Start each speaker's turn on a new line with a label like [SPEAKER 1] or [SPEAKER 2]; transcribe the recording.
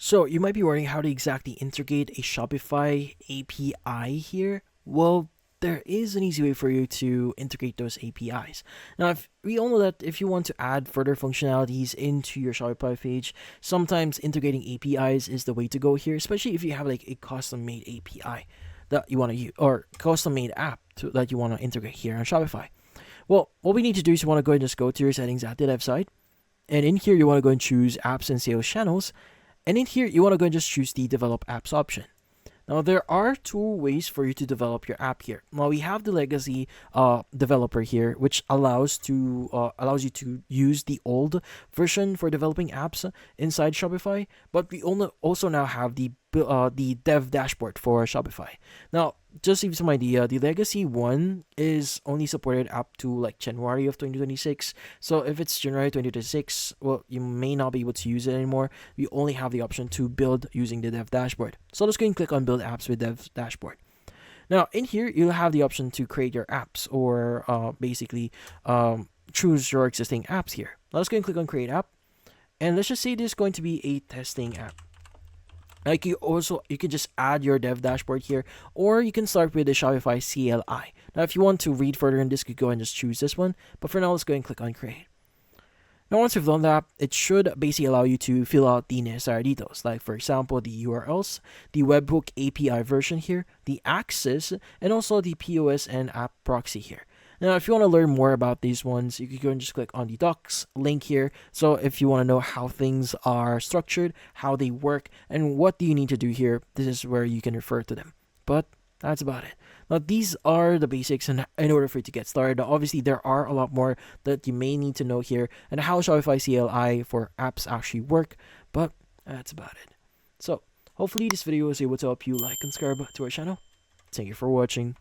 [SPEAKER 1] So you might be wondering how to exactly integrate a Shopify API here. Well, there is an easy way for you to integrate those APIs. Now, if we all know that if you want to add further functionalities into your Shopify page, sometimes integrating APIs is the way to go here, especially if you have like a custom-made API that you want to use or custom-made app that you want to integrate here on Shopify. Well, what we need to do is you want to go and just go to your settings at the left side, and in here you want to go and choose apps and sales channels, and in here you want to go and just choose the develop apps option. Now there are two ways for you to develop your app here. Now we have the legacy developer here, which allows you to use the old version for developing apps inside Shopify. But we also now have the dev dashboard for Shopify. Now, just to give you some idea, the legacy one is only supported up to like January of 2026. So if it's January 2026, well, you may not be able to use it anymore. We only have the option to build using the dev dashboard. So let's go and click on build apps with dev dashboard. Now in here, you'll have the option to create your apps or basically choose your existing apps here. Now let's go and click on create app. And let's just say this is going to be a testing app. Like you can just add your dev dashboard here, or you can start with the Shopify CLI. Now, if you want to read further in this, you could go and just choose this one. But for now, let's go and click on create. Now, once you've done that, it should basically allow you to fill out the necessary details, like for example, the URLs, the webhook API version here, the access, and also the POS and app proxy here. Now, if you want to learn more about these ones, you can go and just click on the docs link here. So if you want to know how things are structured, how they work, and what do you need to do here, this is where you can refer to them. But that's about it. Now, these are the basics in order for you to get started. Now, obviously, there are a lot more that you may need to know here and how Shopify CLI for apps actually work. But that's about it. So hopefully this video was able to help you like and subscribe to our channel. Thank you for watching.